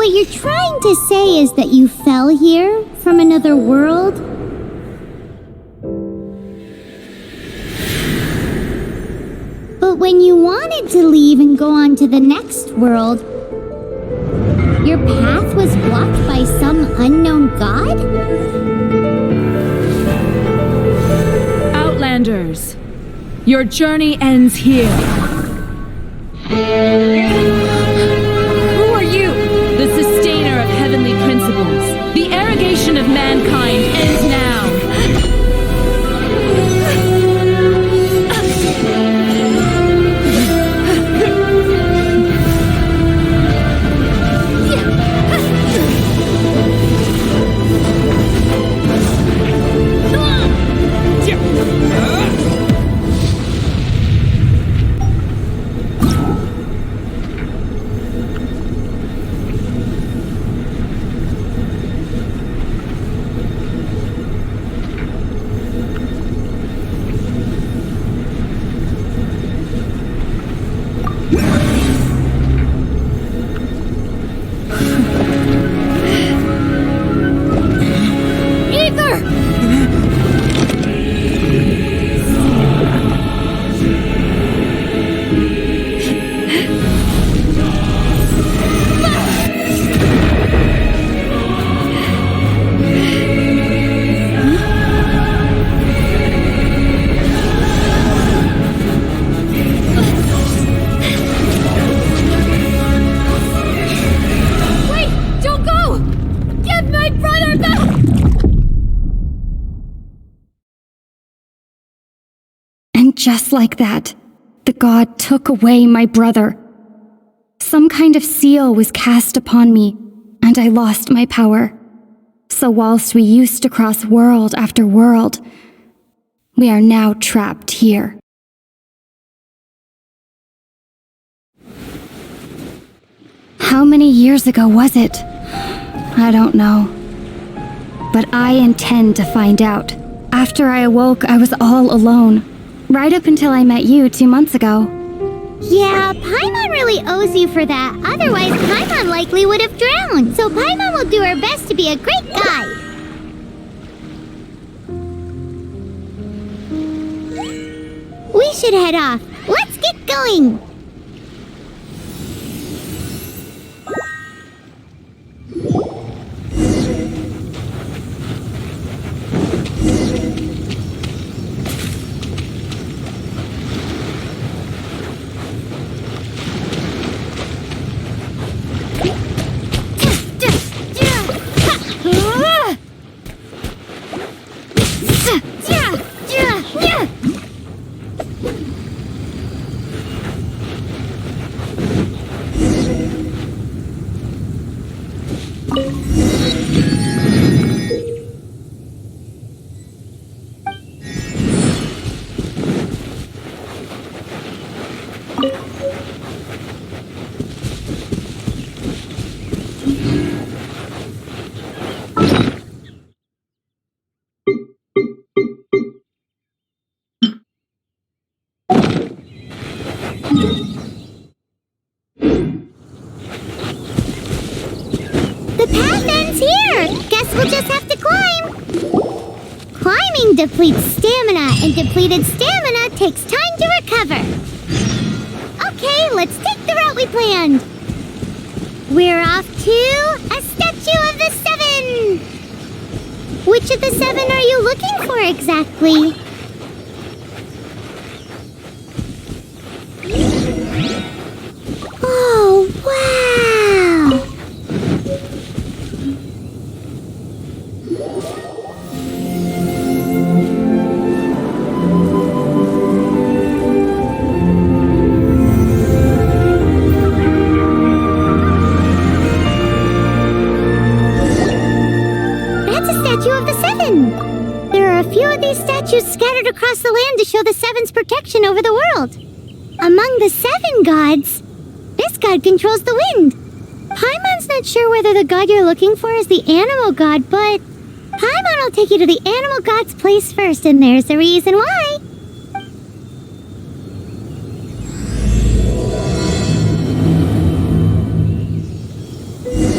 what you're trying to say is that you fell here from another world? But when you wanted to leave and go on to the next world, your path was blocked by some unknown god? Outlanders, your journey ends here. Who are you? The sustainer of heavenly principles. The arrogation of mankind ends now. Just like that, the god took away my brother. Some kind of seal was cast upon me, and I lost my power. So whilst we used to cross world after world, we are now trapped here. How many years ago was it? I don't know. But I intend to find out. After I awoke, I was all alone. Right up until I met you 2 months ago. Yeah, Paimon really owes you for that. Otherwise, Paimon likely would have drowned. So Paimon will do her best to be a great guide. We should head off. Let's get going. The path ends here. Guess we'll just have to climb. Climbing depletes stamina, and depleted stamina takes time to recover. Okay, let's take the route we planned. We're off to a statue of the seven. Which of the seven are you looking for exactly? Oh, wow! That's a statue of the seven. There are a few of these statues scattered across the land to show the seven's protection over the world. Among the seven gods, this god controls the wind. Paimon's not sure whether the god you're looking for is the animal god, but Paimon will take you to the animal god's place first, and there's the reason why.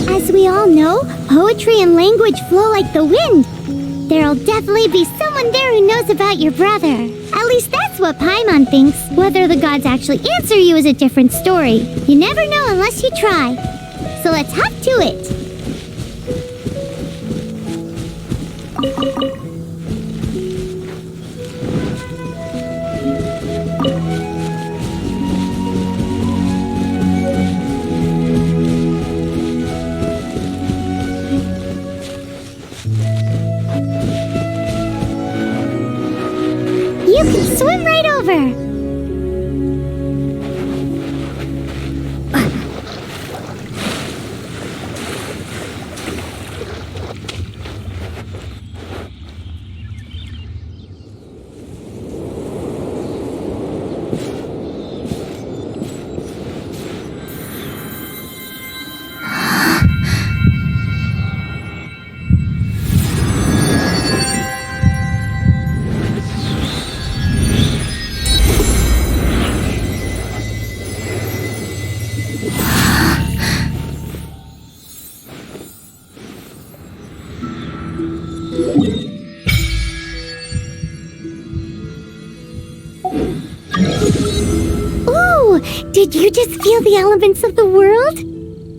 As As we all know, poetry and language flow like the wind. There'll definitely be someone there who knows about your brother. At least that's what Paimon thinks. Whether the gods actually answer you is a different story. You never know unless you try. So let's hop to it. You can swim right over. Did you just feel the elements of the world?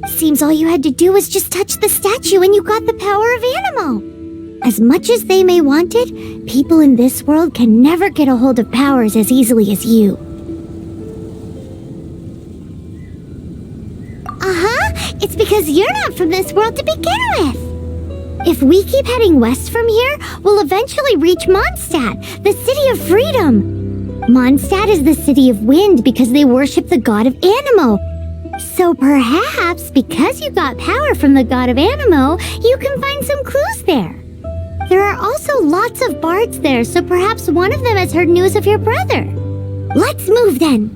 Seems all you had to do was just touch the statue and you got the power of Animo. As much as they may want it, people in this world can never get a hold of powers as easily as you. It's because you're not from this world to begin with. If we keep heading west from here, we'll eventually reach Mondstadt, the city of freedom. Mondstadt is the city of wind because they worship the god of Animo. So perhaps, because you got power from the god of Animo, you can find some clues there. There are also lots of bards there, so perhaps one of them has heard news of your brother. Let's move then.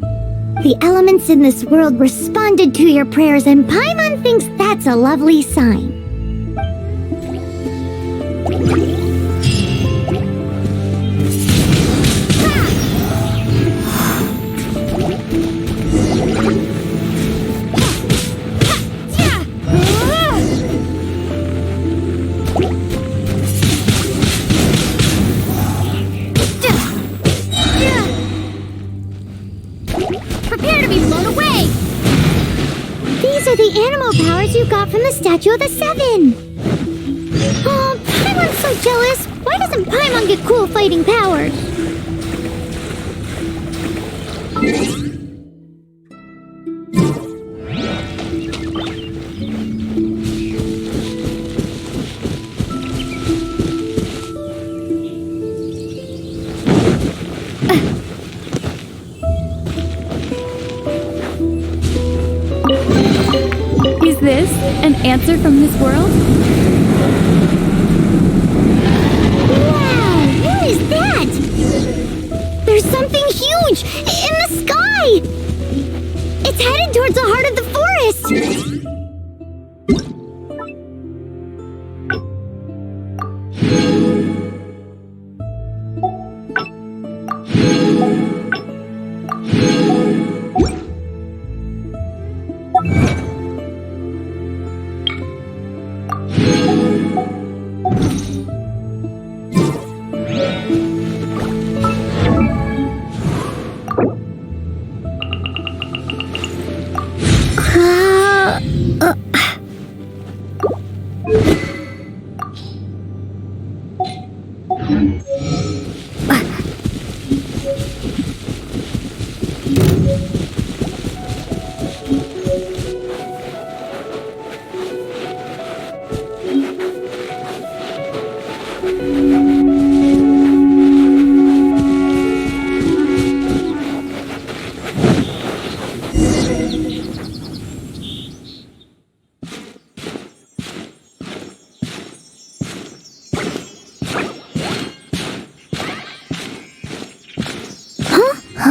The elements in this world responded to your prayers, and Paimon thinks that's a lovely sign. The animal powers you got from the Statue of the Seven. Oh, Paimon's so jealous. Why doesn't Paimon get cool fighting powers? Is this an answer from this world? Wow! What is that? There's something huge in the sky! It's headed towards the heart of the forest!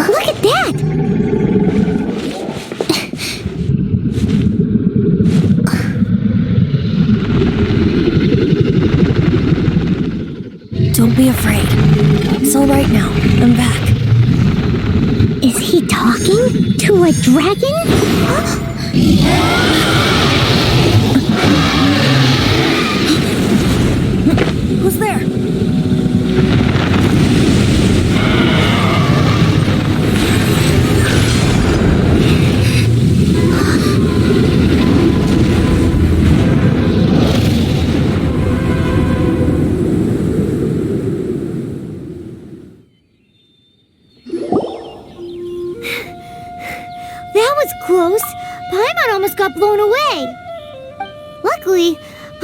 Look at that! Don't be afraid. It's all right now. I'm back. Is he talking to a dragon?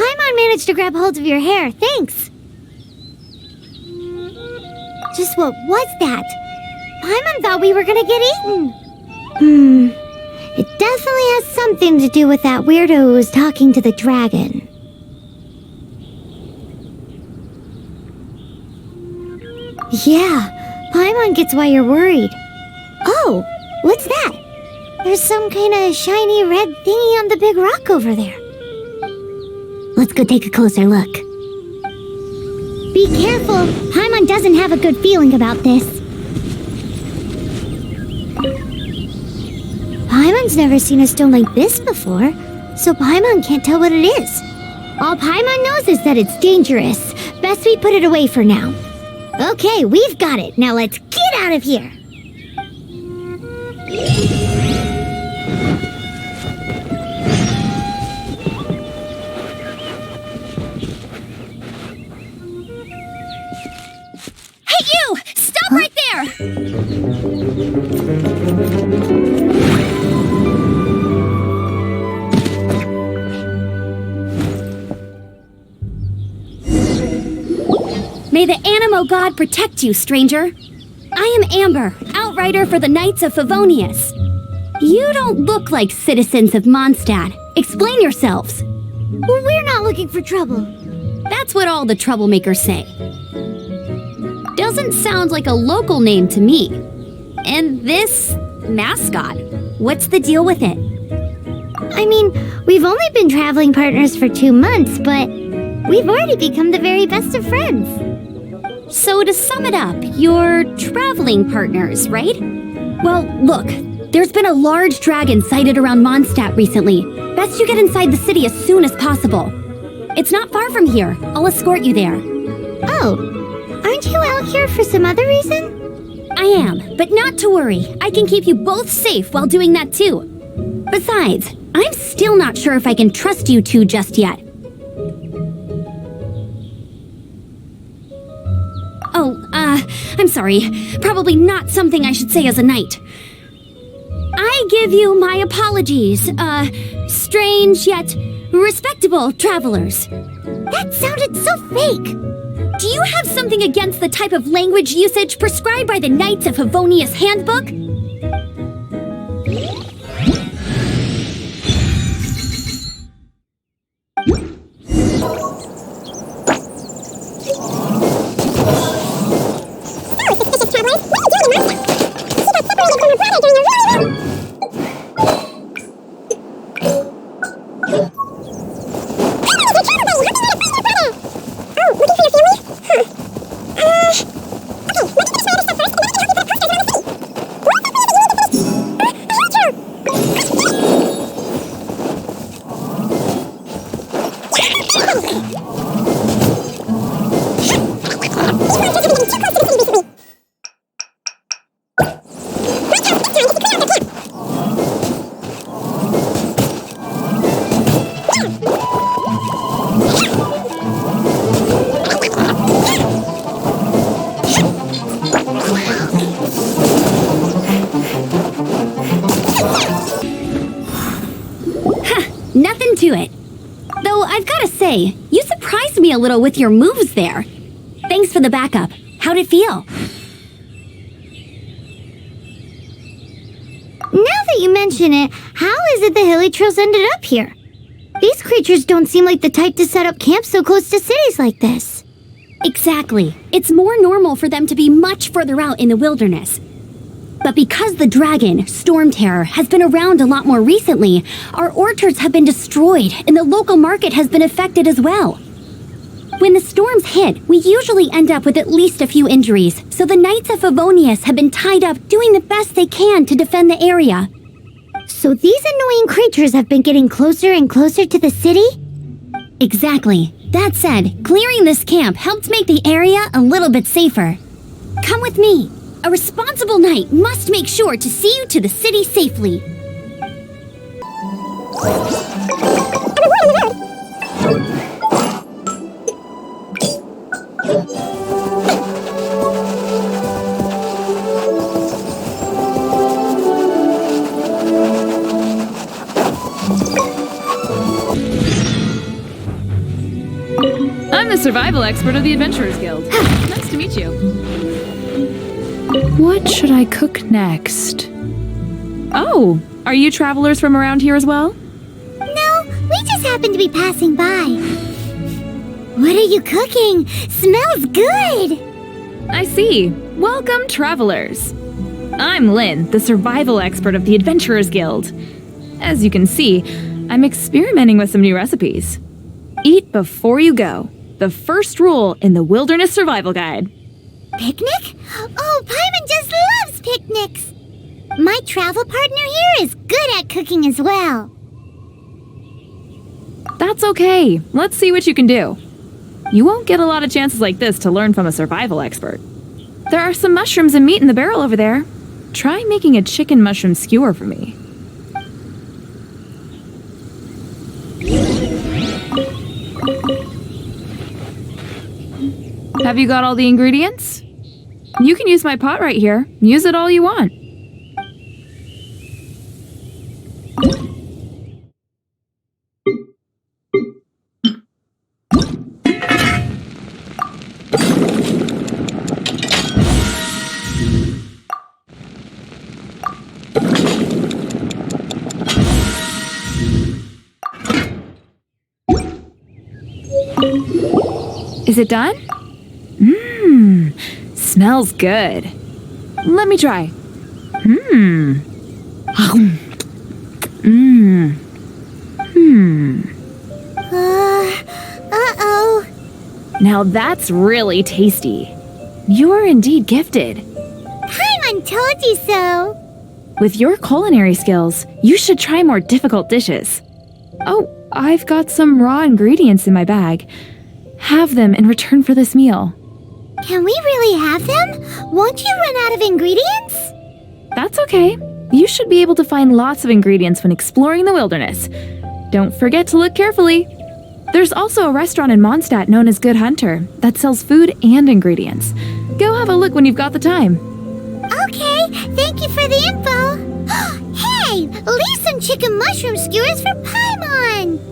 Paimon managed to grab hold of your hair. Thanks. Just what was that? Paimon thought we were gonna get eaten. It definitely has something to do with that weirdo who was talking to the dragon. Yeah, Paimon gets why you're worried. Oh, what's that? There's some kind of shiny red thingy on the big rock over there. Let's go take a closer look. Be careful! Paimon doesn't have a good feeling about this. Paimon's never seen a stone like this before, so Paimon can't tell what it is. All Paimon knows is that it's dangerous. Best we put it away for now. Okay, we've got it. Now let's get out of here. Hey, you! Stop right there! May the Animo God protect you, stranger. I am Amber, outrider for the Knights of Favonius. You don't look like citizens of Mondstadt. Explain yourselves. Well, we're not looking for trouble. That's what all the troublemakers say. Doesn't sound like a local name to me. And this mascot, what's the deal with it? I mean, we've only been traveling partners for 2 months, but we've already become the very best of friends. So to sum it up, you're traveling partners, right? Well, look, there's been a large dragon sighted around Mondstadt recently. Best you get inside the city as soon as possible. It's not far from here. I'll escort you there. Oh, aren't you out here for some other reason? I am, but not to worry. I can keep you both safe while doing that too. Besides, I'm still not sure if I can trust you two just yet. I'm sorry. Probably not something I should say as a knight. I give you my apologies, strange yet respectable travelers. That sounded so fake. Do you have something against the type of language usage prescribed by the Knights of Favonius Handbook? Nothing to it. Though I've gotta say, you surprised me a little with your moves there. Thanks for the backup. How'd it feel? Now that you mention it, how is it the Hilly Trails ended up here? These creatures don't seem like the type to set up camp so close to cities like this. Exactly. It's more normal for them to be much further out in the wilderness. But because the dragon, Storm Terror, has been around a lot more recently, our orchards have been destroyed and the local market has been affected as well. When the storms hit, we usually end up with at least a few injuries, so the Knights of Favonius have been tied up doing the best they can to defend the area. So these annoying creatures have been getting closer and closer to the city? Exactly. That said, clearing this camp helped make the area a little bit safer. Come with me. A responsible knight must make sure to see you to the city safely. I'm the survival expert of the Adventurers Guild. Nice to meet you. What should I cook next? Oh, are you travelers from around here as well? No, we just happened to be passing by. What are you cooking? Smells good! I see. Welcome, travelers. I'm Lynn, the survival expert of the Adventurers Guild. As you can see, I'm experimenting with some new recipes. Eat before you go. The first rule in the Wilderness Survival Guide. Picnic? Oh, Paimon just loves picnics! My travel partner here is good at cooking as well. That's okay. Let's see what you can do. You won't get a lot of chances like this to learn from a survival expert. There are some mushrooms and meat in the barrel over there. Try making a chicken mushroom skewer for me. Have you got all the ingredients? You can use my pot right here. Use it all you want. Is it done? Smells good. Let me try. Uh-oh. Now that's really tasty. You're indeed gifted. Paimon told you so. With your culinary skills, you should try more difficult dishes. Oh, I've got some raw ingredients in my bag. Have them in return for this meal. Can we really have them? Won't you run out of ingredients? That's okay. You should be able to find lots of ingredients when exploring the wilderness. Don't forget to look carefully. There's also a restaurant in Mondstadt known as Good Hunter that sells food and ingredients. Go have a look when you've got the time. Okay, thank you for the info. Hey, leave some chicken mushroom skewers for Paimon.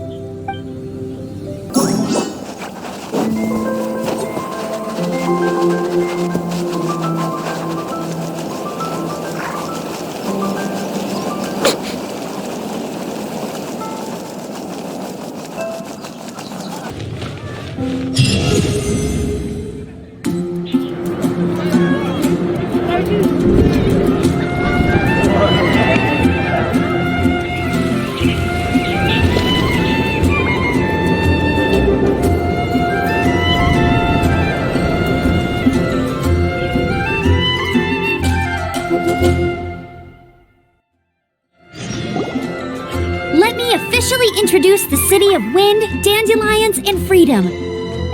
Let me officially introduce the city of wind, dandelions, and freedom.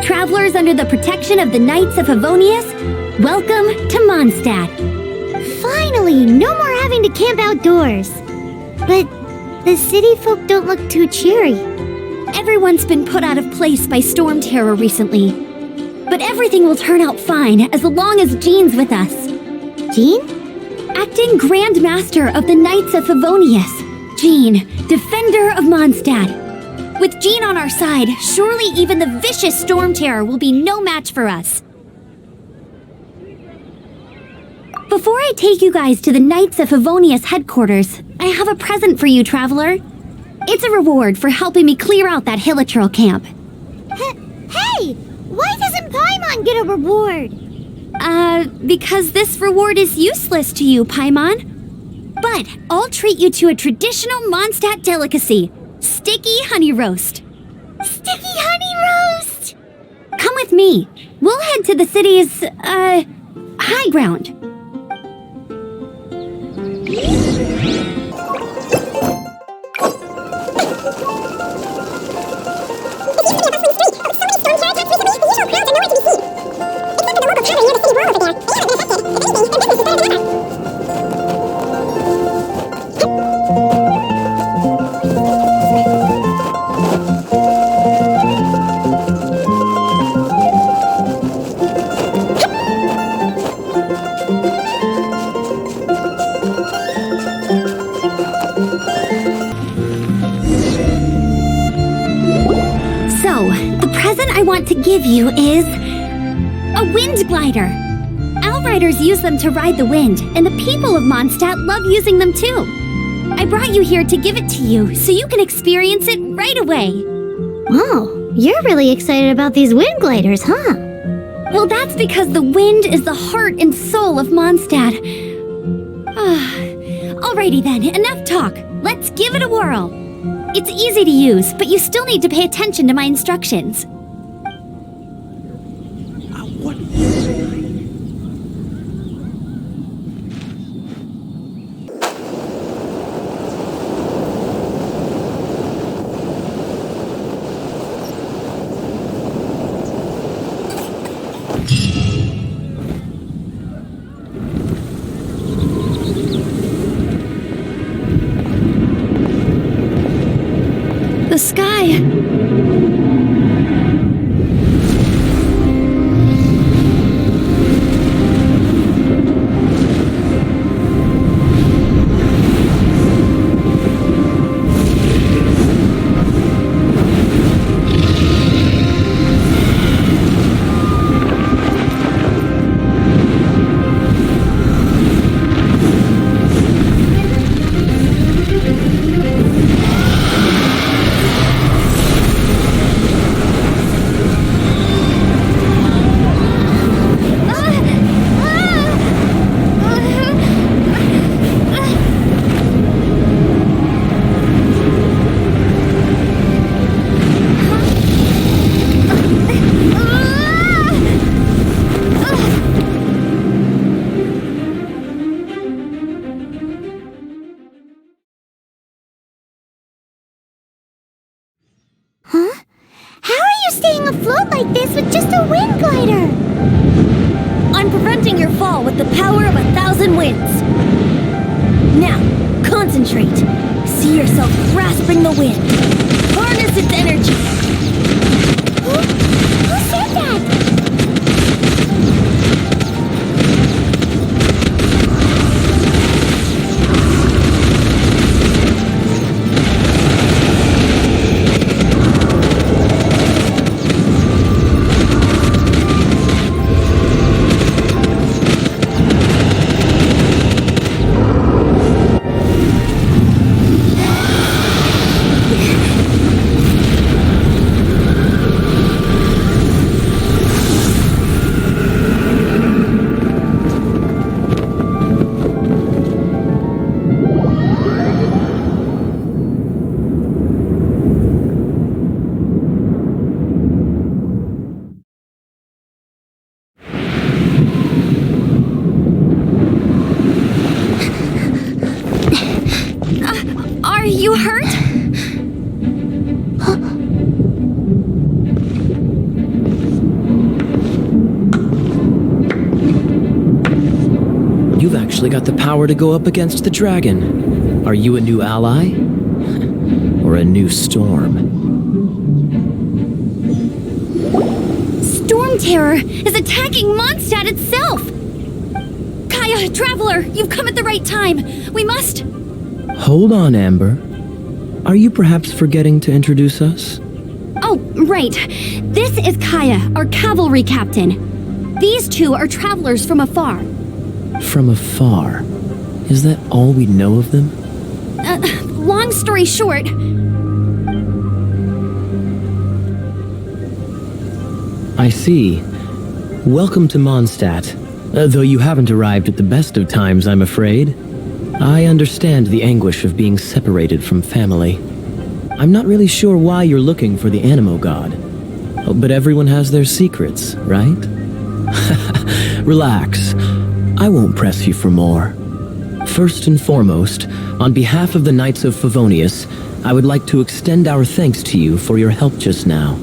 Travelers under the protection of the Knights of Favonius, welcome to Mondstadt. Finally, no more having to camp outdoors. But the city folk don't look too cheery. Everyone's been put out of place by storm terror recently. But everything will turn out fine as long as Jean's with us. Jean? Acting Grand Master of the Knights of Favonius, Jean, Defender of Mondstadt. With Jean on our side, surely even the vicious storm terror will be no match for us. Before I take you guys to the Knights of Favonius headquarters, I have a present for you, traveler. It's a reward for helping me clear out that Hilichurl camp. Hey, why doesn't Paimon get a reward? Because this reward is useless to you, Paimon. But I'll treat you to a traditional Mondstadt delicacy, sticky honey roast. Sticky honey roast! Come with me. We'll head to the city's, high ground. present I want to give you is a wind glider. Outriders use them to ride the wind, and the people of Mondstadt love using them too. I brought you here to give it to you so you can experience it right away. Oh, you're really excited about these wind gliders, huh? Well, that's because the wind is the heart and soul of Mondstadt. Alrighty then, enough talk. Let's give it a whirl. It's easy to use, but you still need to pay attention to my instructions. The sky. Huh? How are you staying afloat like this with just a wind glider? I'm preventing your fall with the power of 1,000 winds. Now, concentrate. See yourself grasping the wind. Harness its energy. Who said that? Are you hurt? You've actually got the power to go up against the dragon. Are you a new ally? Or a new storm? Storm Terror is attacking Mondstadt itself! Kaya, Traveler, you've come at the right time. We must... Hold on, Amber. Are you perhaps forgetting to introduce us? Oh, right. This is Kaya, our cavalry captain. These two are travelers from afar. From afar. Is that all we know of them? Long story short... I see. Welcome to Mondstadt. Though you haven't arrived at the best of times, I'm afraid. I understand the anguish of being separated from family. I'm not really sure why you're looking for the Animo God. Oh, but everyone has their secrets, right? Relax. I won't press you for more. First and foremost, on behalf of the Knights of Favonius, I would like to extend our thanks to you for your help just now.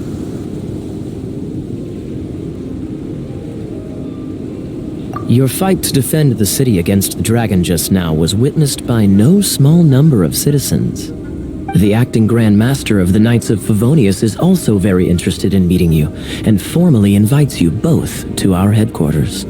Your fight to defend the city against the dragon just now was witnessed by no small number of citizens. The acting Grand Master of the Knights of Favonius is also very interested in meeting you, and formally invites you both to our headquarters.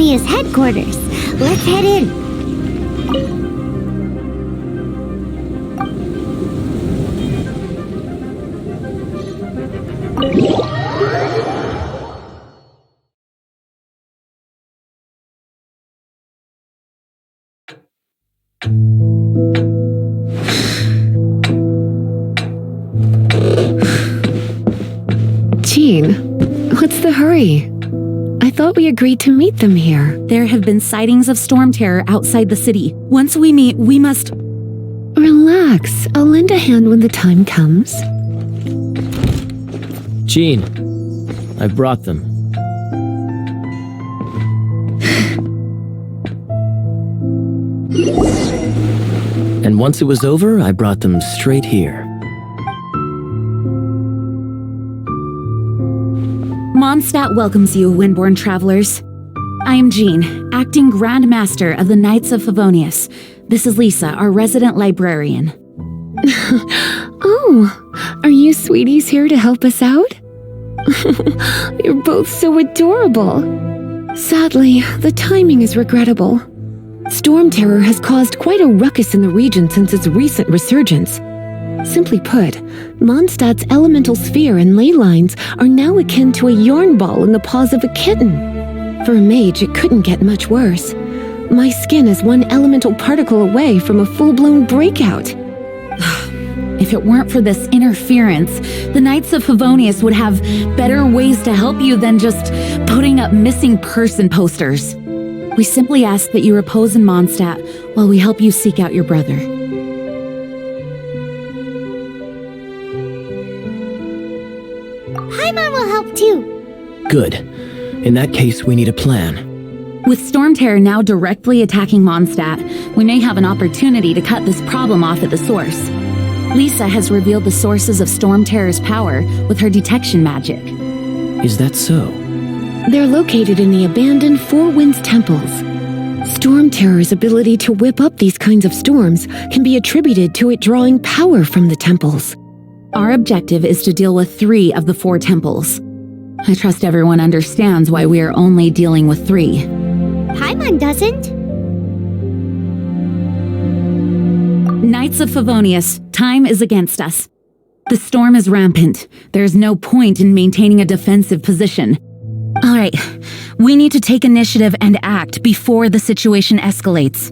Favonia's headquarters. Let's head in. Jean, what's the hurry? I thought we agreed to meet them here. There have been sightings of storm terror outside the city. Once we meet, we must... Relax. I'll lend a hand when the time comes. Jean, I've brought them. And once it was over, I brought them straight here. Mondstadt welcomes you, Windborn travelers. I am Jean, acting Grand Master of the Knights of Favonius. This is Lisa, our resident librarian. Oh, are you sweeties here to help us out? You're both so adorable. Sadly, the timing is regrettable. Storm terror has caused quite a ruckus in the region since its recent resurgence. Simply put, Mondstadt's elemental sphere and ley lines are now akin to a yarn ball in the paws of a kitten. For a mage, it couldn't get much worse. My skin is one elemental particle away from a full-blown breakout. If it weren't for this interference, the Knights of Favonius would have better ways to help you than just putting up missing person posters. We simply ask that you repose in Mondstadt while we help you seek out your brother. Paimon will help too. Good. In that case, we need a plan. With storm terror now directly attacking Mondstadt, we may have an opportunity to cut this problem off at the source. Lisa has revealed the sources of storm terror's power with her detection magic. Is that so? They're located in the abandoned Four Winds temples. Storm terror's ability to whip up these kinds of storms can be attributed to it drawing power from the temples. Our objective is to deal with 3 of the 4 temples. I trust everyone understands why we are only dealing with 3. Paimon doesn't. Knights of Favonius, time is against us. The storm is rampant. There's no point in maintaining a defensive position. All right, we need to take initiative and act before the situation escalates.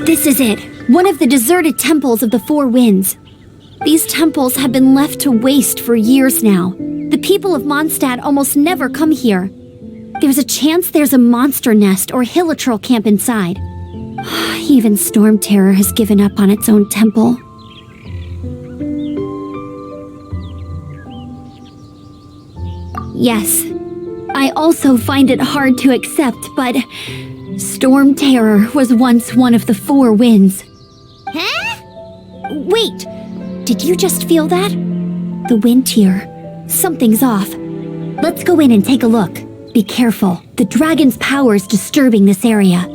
This is it. One of the deserted temples of the Four Winds. These temples have been left to waste for years now. The people of Mondstadt almost never come here. There's a chance there's a monster nest or hilitrol camp inside. Even Storm Terror has given up on its own temple. Yes, I also find it hard to accept, but Storm Terror was once one of the four winds. Huh? Wait, did you just feel that? The wind here. Something's off. Let's go in and take a look. Be careful. The dragon's power is disturbing this area.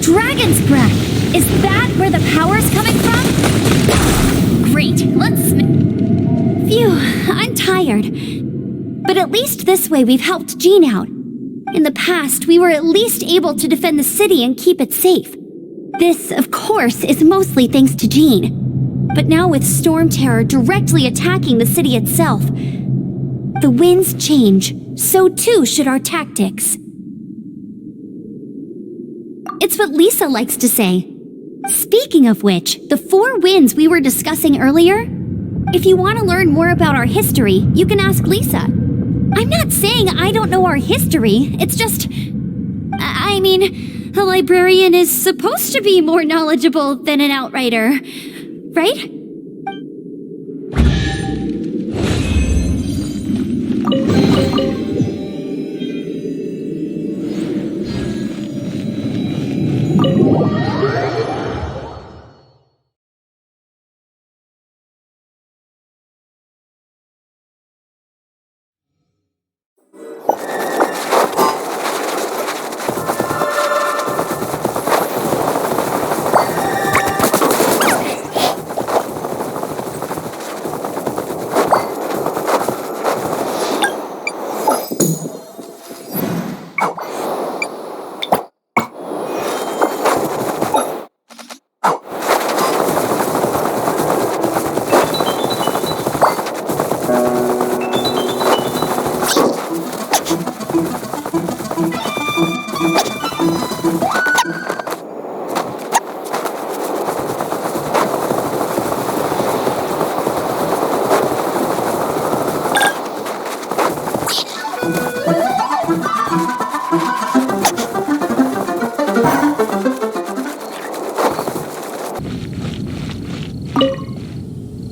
Dragon's breath! Is that where the power's coming from? Great, Phew, I'm tired. But at least this way we've helped Jean out. In the past, we were at least able to defend the city and keep it safe. This, of course, is mostly thanks to Jean. But now with Storm Terror directly attacking the city itself, the winds change, so too should our tactics. It's what Lisa likes to say. Speaking of which, the four winds we were discussing earlier, if you want to learn more about our history, you can ask Lisa. I'm not saying I don't know our history, it's just... I mean, a librarian is supposed to be more knowledgeable than an outrider, right?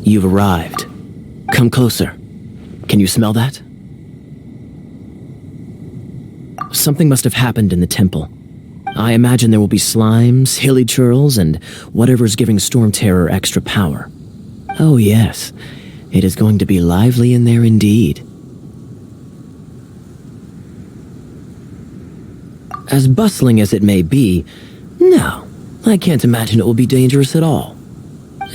You've arrived. Come closer. Can you smell that? Something must have happened in the temple. I imagine there will be slimes, hilly churls, and whatever's giving Storm Terror extra power. Oh yes, it is going to be lively in there indeed. As bustling as it may be, no, I can't imagine it will be dangerous at all.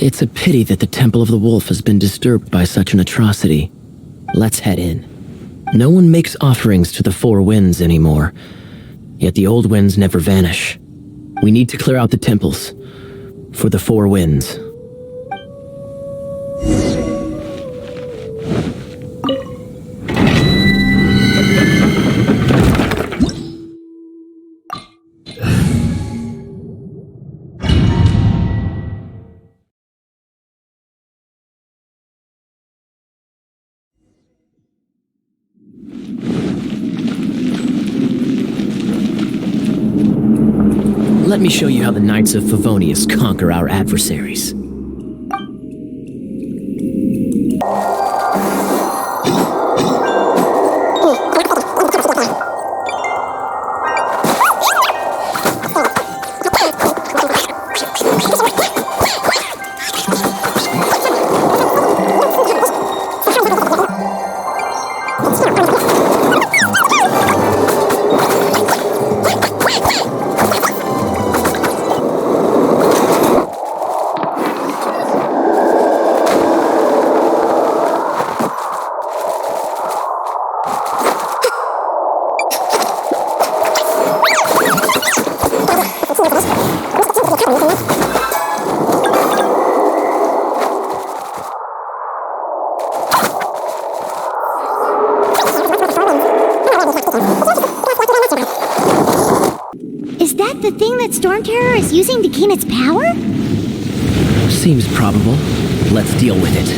It's a pity that the Temple of the Wolf has been disturbed by such an atrocity. Let's head in. No one makes offerings to the Four Winds anymore, yet the old winds never vanish. We need to clear out the temples for the Four Winds. Let me show you how the Knights of Favonius conquer our adversaries. Is that the thing that Storm Terror is using to gain its power? Seems probable. Let's deal with it.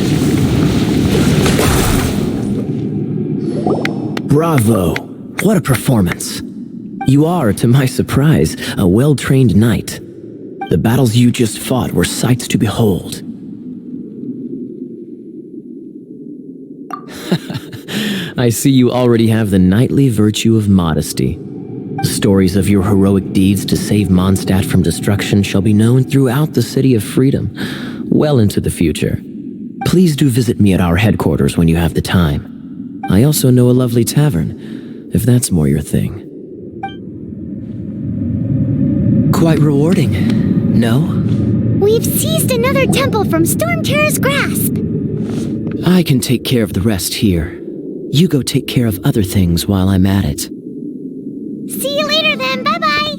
Bravo! What a performance. You are, to my surprise, a well-trained knight. The battles you just fought were sights to behold. I see you already have the knightly virtue of modesty. Stories of your heroic deeds to save Mondstadt from destruction shall be known throughout the City of Freedom, well into the future. Please do visit me at our headquarters when you have the time. I also know a lovely tavern, if that's more your thing. Quite rewarding, no? We've seized another temple from Storm Terror's grasp. I can take care of the rest here. You go take care of other things while I'm at it. See you later then, bye-bye!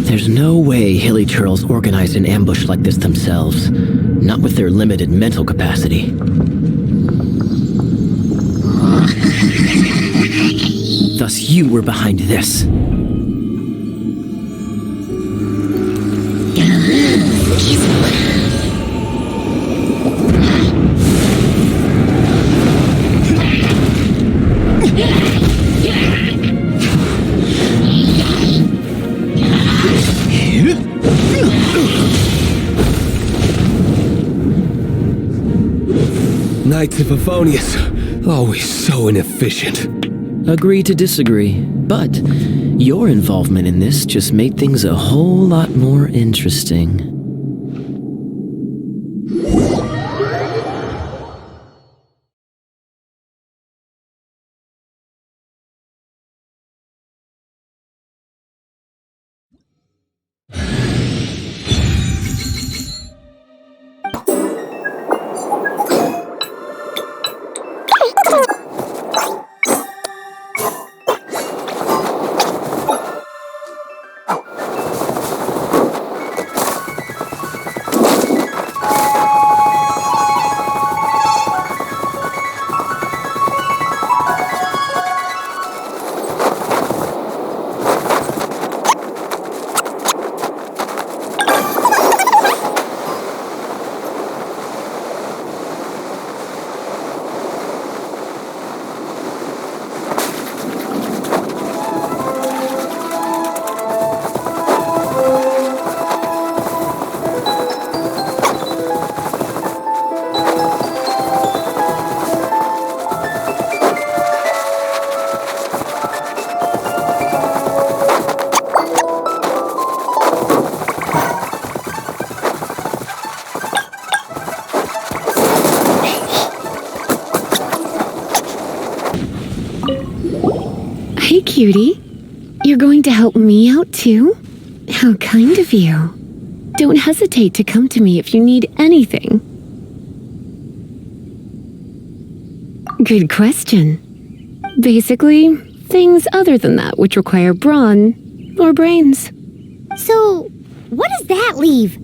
There's no way Hilly Turtles organized an ambush like this themselves. Not with their limited mental capacity. Thus you were behind this. Knights of Favonius, always so inefficient. Agree to disagree, but your involvement in this just made things a whole lot more interesting. Hey, cutie. You're going to help me out, too? How kind of you. Don't hesitate to come to me if you need anything. Good question. Basically, things other than that which require brawn or brains. So, what does that leave?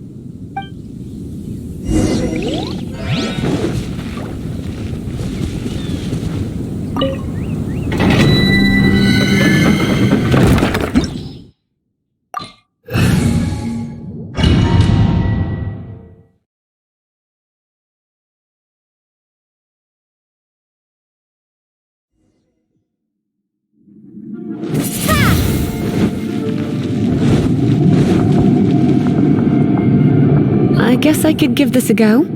I guess I could give this a go.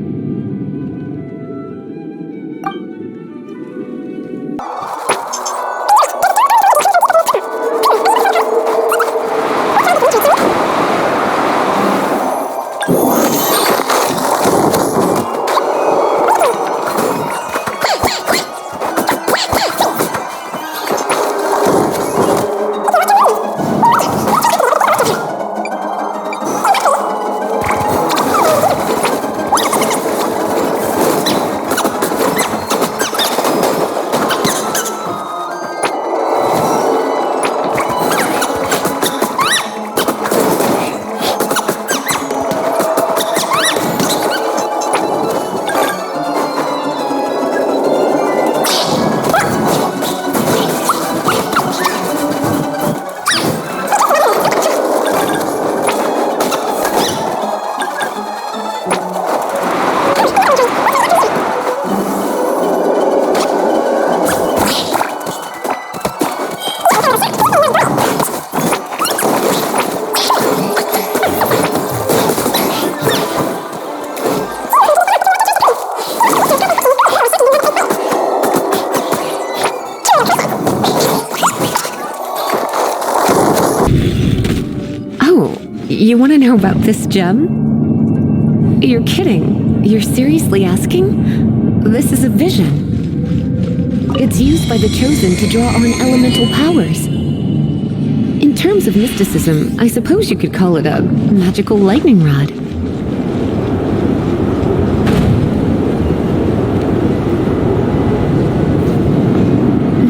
You want to know about this gem? You're kidding. You're seriously asking? This is a vision. It's used by the Chosen to draw on elemental powers. In terms of mysticism, I suppose you could call it a magical lightning rod.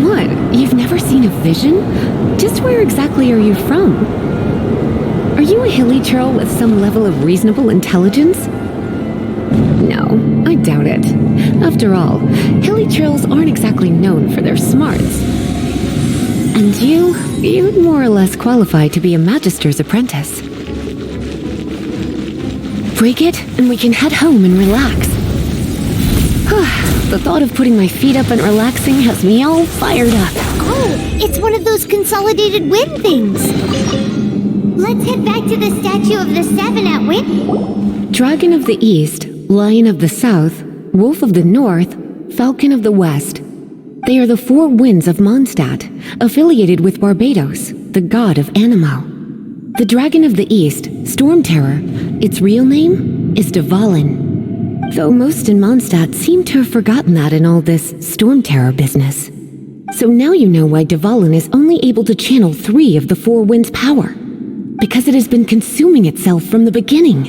What? You've never seen a vision? Just where exactly are you from? Are you a hilly churl with some level of reasonable intelligence? No, I doubt it. After all, hilly churls aren't exactly known for their smarts. And you'd more or less qualify to be a magister's apprentice. Break it, and we can head home and relax. The thought of putting my feet up and relaxing has me all fired up. Oh, it's one of those consolidated wind things. Let's head back to the statue of the Seven at Wind. Dragon of the East, Lion of the South, Wolf of the North, Falcon of the West. They are the four winds of Mondstadt, affiliated with Barbados, the god of Anemo. The Dragon of the East, Storm Terror, its real name is Dvalin. Though most in Mondstadt seem to have forgotten that in all this Storm Terror business. So now you know why Dvalin is only able to channel 3 of the four winds' power. Because it has been consuming itself from the beginning.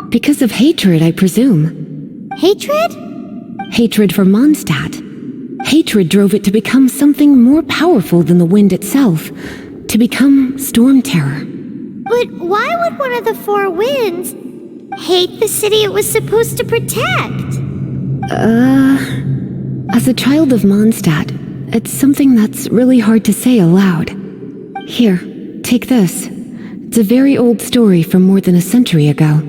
Because of hatred, I presume. Hatred? Hatred for Mondstadt. Hatred drove it to become something more powerful than the wind itself, to become Storm Terror. But why would one of the four winds hate the city it was supposed to protect? As a child of Mondstadt, it's something that's really hard to say aloud. Here, take this. It's a very old story from more than a century ago.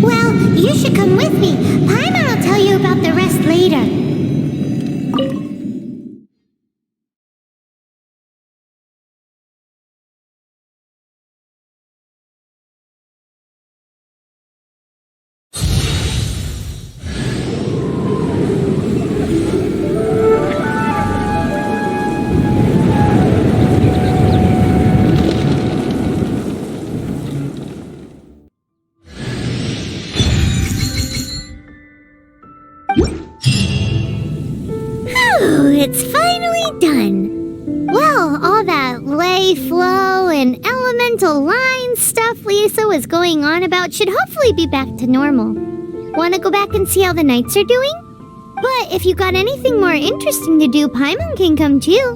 Well, you should come with me. Paimon will tell you about the rest later. It's finally done. Well, all that lay, flow, and elemental line stuff Lisa was going on about should hopefully be back to normal. Want to go back and see how the knights are doing? But if you got anything more interesting to do, Paimon can come too.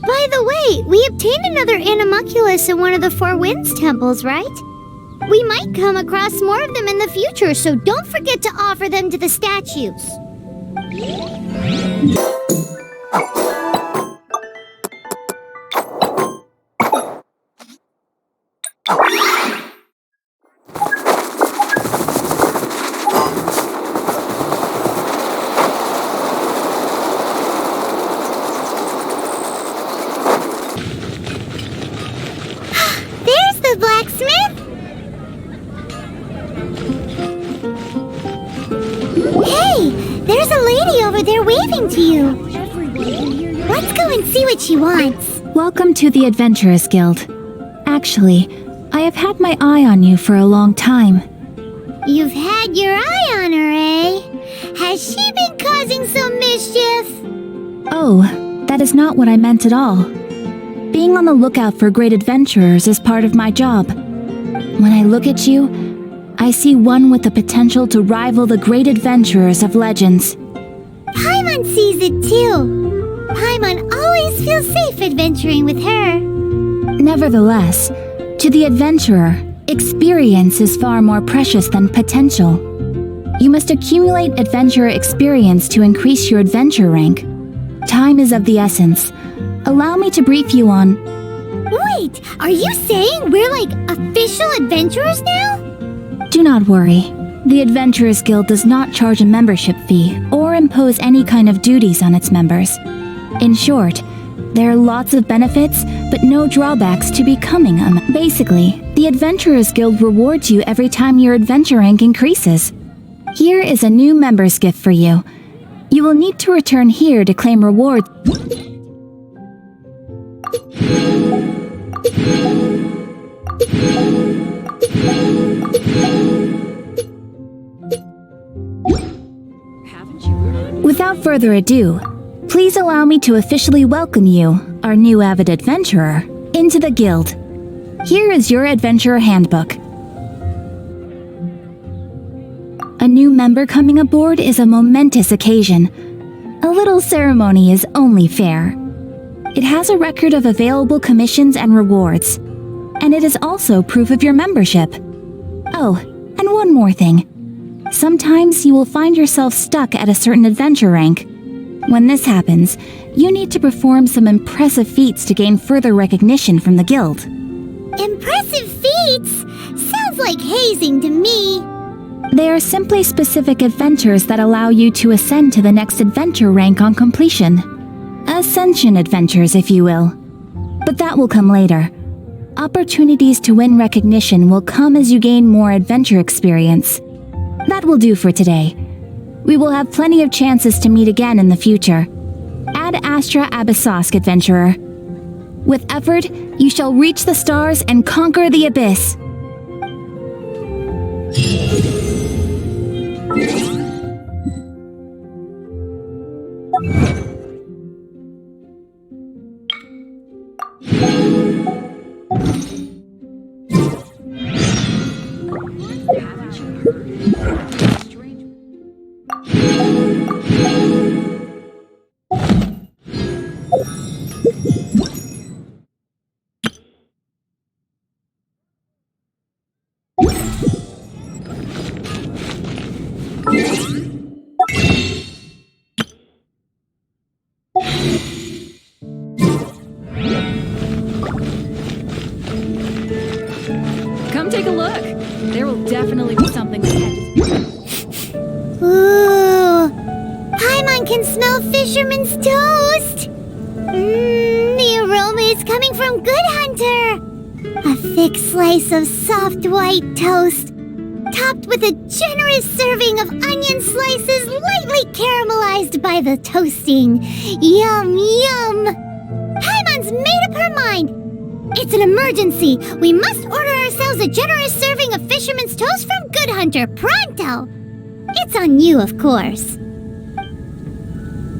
By the way, we obtained another animalculus in one of the Four Winds temples, right? We might come across more of them in the future, so don't forget to offer them to the statues. to you. Let's go and see what she wants. Welcome to the Adventurers Guild. Actually, I have had my eye on you for a long time. You've had your eye on her, eh? Has she been causing some mischief? Oh, that is not what I meant at all. Being on the lookout for great adventurers is part of my job. When I look at you, I see one with the potential to rival the great adventurers of legends. Paimon sees it too. Paimon always feels safe adventuring with her. Nevertheless, to the adventurer, experience is far more precious than potential. You must accumulate adventurer experience to increase your adventure rank. Time is of the essence. Allow me to brief you on... Wait, are you saying we're like official adventurers now? Do not worry. The Adventurers Guild does not charge a membership fee or impose any kind of duties on its members. In short, there are lots of benefits, but no drawbacks to becoming a member. Basically, the Adventurers Guild rewards you every time your adventure rank increases. Here is a new member's gift for you. You will need to return here to claim rewards. Without further ado, please allow me to officially welcome you, our new avid adventurer, into the guild. Here is your adventurer handbook. A new member coming aboard is a momentous occasion. A little ceremony is only fair. It has a record of available commissions and rewards, and it is also proof of your membership. Oh, and one more thing. Sometimes you will find yourself stuck at a certain adventure rank. When this happens, you need to perform some impressive feats to gain further recognition from the guild. Impressive feats? Sounds like hazing to me. They are simply specific adventures that allow you to ascend to the next adventure rank on completion. Ascension adventures, if you will. But that will come later. Opportunities to win recognition will come as you gain more adventure experience. That will do for today. We will have plenty of chances to meet again in the future. Ad Astra Abyssosk, adventurer. With effort, you shall reach the stars and conquer the abyss. Come take a look. There will definitely be something that catches. Ooh, Paimon can smell fisherman's toast. The aroma is coming from Good Hunter. A thick slice of soft white toast, topped with a generous serving of onion slices lightly caramelized by the toasting. Yum, yum. Paimon's made up her mind. It's an emergency. We must order ourselves a generous serving of fisherman's toast from Good Hunter, pronto. It's on you, of course.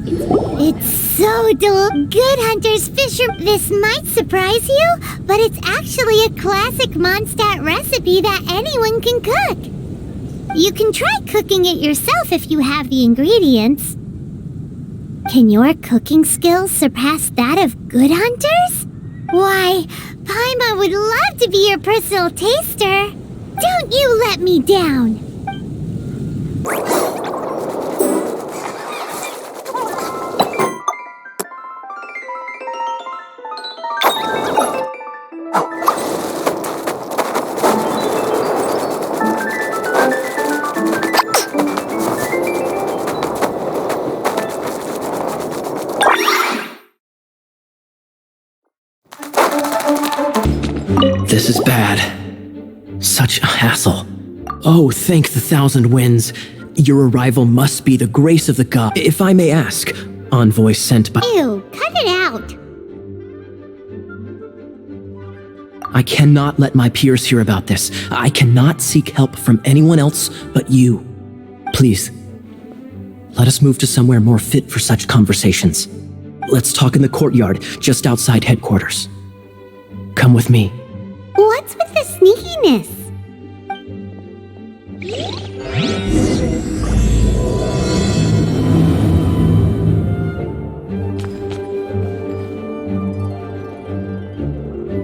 It's so Good Hunter's fisher. This might surprise you, but it's actually a classic Mondstadt recipe that anyone can cook. You can try cooking it yourself if you have the ingredients. Can your cooking skills surpass that of Good Hunter's? Why, Paimon would love to be your personal taster. Don't you let me down. This is bad. Such a hassle. Oh, thank the thousand winds. Your arrival must be the grace of the god. If I may ask, envoy sent by... Ew, cut it out. I cannot let my peers hear about this. I cannot seek help from anyone else but you. Please, let us move to somewhere more fit for such conversations. Let's talk in the courtyard just outside headquarters. Come with me. What's with the sneakiness?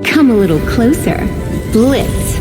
Come a little closer. Blitz.